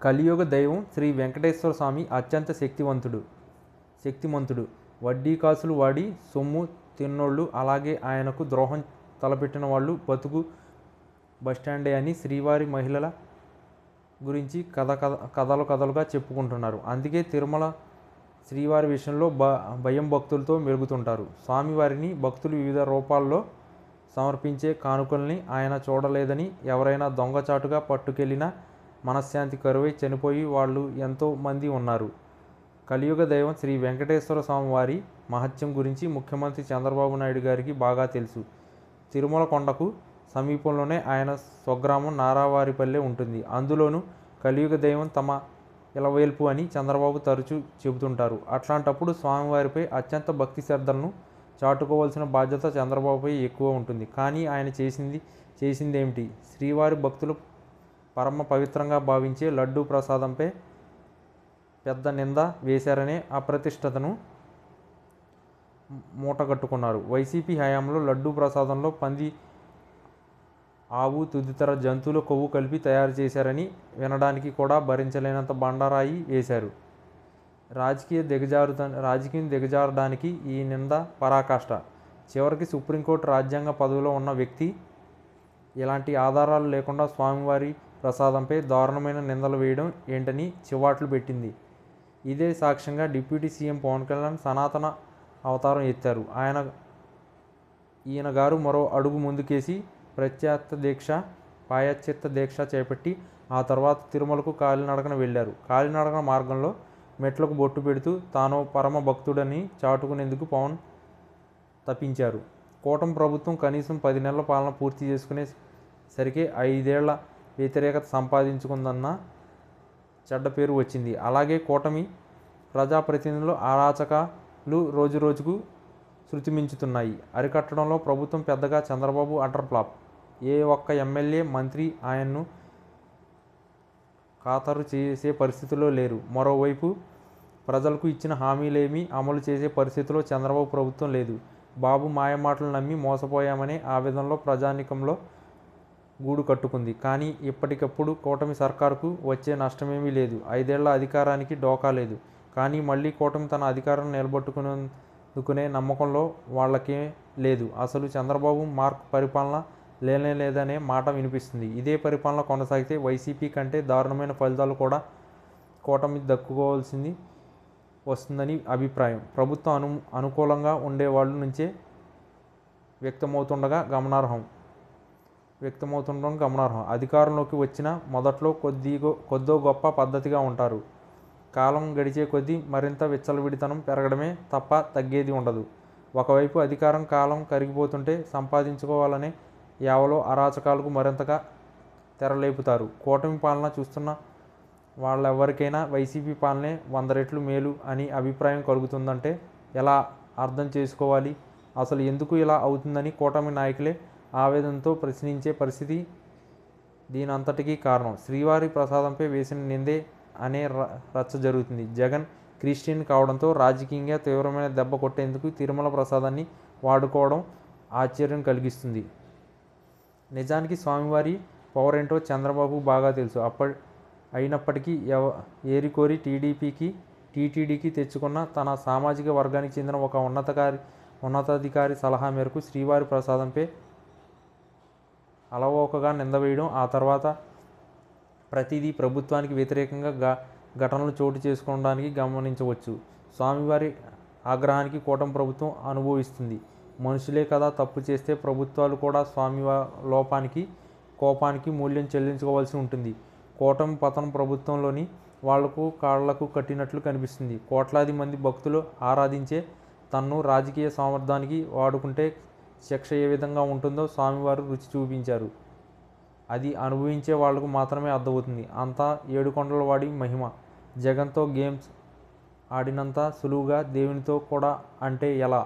కలియుగ దైవం శ్రీ వెంకటేశ్వర స్వామి అత్యంత శక్తిమంతుడు. వడ్డీ కాసులు వాడి సొమ్ము తిన్నోళ్ళు, అలాగే ఆయనకు ద్రోహం తలపెట్టిన వాళ్ళు బతుకు బస్టాండే అని శ్రీవారి మహిళల గురించి కథలుగా చెప్పుకుంటున్నారు. అందుకే తిరుమల శ్రీవారి విషయంలో భయం భక్తులతో మెలుగుతుంటారు. స్వామివారిని భక్తులు వివిధ రూపాల్లో సమర్పించే కానుకల్ని ఆయన చూడలేదని ఎవరైనా దొంగచాటుగా పట్టుకెళ్ళినా మనశ్శాంతి కరువై చనిపోయి వాళ్ళు ఎంతో మంది ఉన్నారు. కలియుగ దైవం శ్రీ వెంకటేశ్వర స్వామి వారి మహత్యం గురించి ముఖ్యమంత్రి చంద్రబాబు నాయుడు గారికి బాగా తెలుసు. తిరుమల కొండకు సమీపంలోనే ఆయన స్వగ్రామం నారావారిపల్లె ఉంటుంది. అందులోనూ కలియుగ దైవం తమ ఇలవేల్పు అని చంద్రబాబు తరచూ చెబుతుంటారు. అట్లాంటప్పుడు స్వామివారిపై అత్యంత భక్తి శ్రద్ధలను చాటుకోవాల్సిన బాధ్యత చంద్రబాబుపై ఎక్కువ ఉంటుంది. కానీ ఆయన చేసిందేమిటి? శ్రీవారి భక్తులు పరమ పవిత్రంగా భావించే లడ్డూ ప్రసాదంపై పెద్ద నింద వేశారనే అప్రతిష్టతను మూటగట్టుకున్నారు. వైసీపీ హయాంలో లడ్డూ ప్రసాదంలో పంది, ఆవు తదితర జంతువుల కొవ్వు కలిపి తయారు చేశారని వినడానికి కూడా భరించలేనంత బండరాయి వేశారు. రాజకీయం దిగజారడానికి ఈ నింద పరాకాష్ట. చివరికి సుప్రీంకోర్టు రాజ్యాంగ పదవిలో ఉన్న వ్యక్తి ఇలాంటి ఆధారాలు లేకుండా స్వామివారి ప్రసాదంపై దారుణమైన నిందలు వేయడం ఏంటని చివాట్లు పెట్టింది. ఇదే సాక్ష్యంగా డిప్యూటీ సీఎం పవన్ కళ్యాణ్ సనాతన అవతారం ఎత్తారు. ఈయన గారు మరో అడుగు ముందుకేసి పాశ్చాత్య దీక్ష చేపట్టి ఆ తర్వాత తిరుమలకు కాలినడకన వెళ్ళారు. కాలినడకన మార్గంలో మెట్లకు బొట్టు పెడుతూ తాను పరమ భక్తుడని చాటుకునేందుకు పవన్ తప్పించారు. కూటమి ప్రభుత్వం కనీసం 10 నెలల పాలన పూర్తి చేసుకునే సరికి 5 ఏళ్ల వ్యతిరేకత సంపాదించుకుందన్న చెడ్డ పేరు వచ్చింది. అలాగే కూటమి ప్రజాప్రతినిధుల అరాచకాలు రోజురోజుకు శృతిమించుతున్నాయి. అరికట్టడంలో ప్రభుత్వం పెద్దగా చంద్రబాబు అటర్ ఫ్లాప్. ఏ ఒక్క ఎమ్మెల్యే, మంత్రి ఆయన్ను ఖాతరు చేసే పరిస్థితిలో లేరు. మరోవైపు ప్రజలకు ఇచ్చిన హామీలేమీ అమలు చేసే పరిస్థితిలో చంద్రబాబు ప్రభుత్వం లేదు. బాబు మాయమాటలు నమ్మి మోసపోయామనే ఆవేదనలో ప్రజానీకంలో గూడు కట్టుకుంది. కానీ ఇప్పటికప్పుడు కూటమి సర్కారుకు వచ్చే నష్టమేమీ లేదు. 5 ఏళ్ల అధికారానికి డోకా లేదు. కానీ మళ్ళీ కూటమి తన అధికారాన్ని నిలబెట్టుకునే నమ్మకంలో వాళ్ళకే లేదు. అసలు చంద్రబాబు మార్క్ పరిపాలన లేదనే మాట వినిపిస్తుంది. ఇదే పరిపాలన కొనసాగితే వైసీపీ కంటే దారుణమైన ఫలితాలు కూడా కూటమి దక్కుకోవాల్సింది వస్తుందని అభిప్రాయం ప్రభుత్వం అనుకూలంగా ఉండేవాళ్ళ నుంచే వ్యక్తమవుతుండడం గమనార్హం. అధికారంలోకి వచ్చిన మొదట్లో కొద్దో గొప్ప పద్ధతిగా ఉంటారు. కాలం గడిచే కొద్దీ మరింత విచ్చలవిడితనం పెరగడమే తప్ప తగ్గేది ఉండదు. ఒకవైపు అధికారం కాలం కరిగిపోతుంటే సంపాదించుకోవాలనే యావలో అరాచకాలకు మరింతగా తెరలేపుతారు. కూటమి పాలన చూస్తున్న వాళ్ళెవరికైనా వైసీపీ పాలనే 100 రెట్లు మేలు అని అభిప్రాయం కలుగుతుందంటే ఎలా అర్థం చేసుకోవాలి? అసలు ఎందుకు ఇలా అవుతుందని కూటమి నాయకులే ఆవేదనతో ప్రశ్నించే పరిస్థితి దీనంతటికీ కారణం. శ్రీవారి ప్రసాదంపై వేసిన నిందే అనే రచ్చ జరుగుతుంది. జగన్ క్రిస్టియన్ కావడంతో రాజకీయంగా తీవ్రమైన దెబ్బ కొట్టేందుకు తిరుమల ప్రసాదాన్ని వాడుకోవడం ఆశ్చర్యం కలిగిస్తుంది. నిజానికి స్వామివారి పవర్ ఏంటో చంద్రబాబు బాగా తెలుసు. అయినప్పటికీ ఏరికోరి టీటీడీకి తెచ్చుకున్న తన సామాజిక వర్గానికి చెందిన ఒక ఉన్నతాధికారి సలహా మేరకు శ్రీవారి ప్రసాదంపై అలవోకగా నిందవేయడం, ఆ తర్వాత ప్రతిదీ ప్రభుత్వానికి వ్యతిరేకంగా ఘటనలు చోటు చేసుకోవడానికి గమనించవచ్చు. స్వామివారి ఆగ్రహానికి కూటమి ప్రభుత్వం అనుభవిస్తుంది. మనుషులే కదా తప్పు చేస్తే ప్రభుత్వాలు కూడా స్వామి కోపానికి మూల్యం చెల్లించుకోవాల్సి ఉంటుంది. కూటమి పతనం ప్రభుత్వంలోని వాళ్లకు కాళ్లకు కట్టినట్లు కనిపిస్తుంది. కోట్లాది మంది భక్తులు ఆరాధించే తన్ను రాజకీయ సామర్థ్యానికి వాడుకుంటే శిక్ష ఏ విధంగా ఉంటుందో స్వామివారు రుచి చూపించారు. అది అనుభవించే వాళ్లకు మాత్రమే అర్థమవుతుంది. అంతా ఏడుకొండల వాడి మహిమ. జగన్తో గేమ్స్ ఆడినంత సులువుగా దేవునితో కూడా అంటే ఎలా?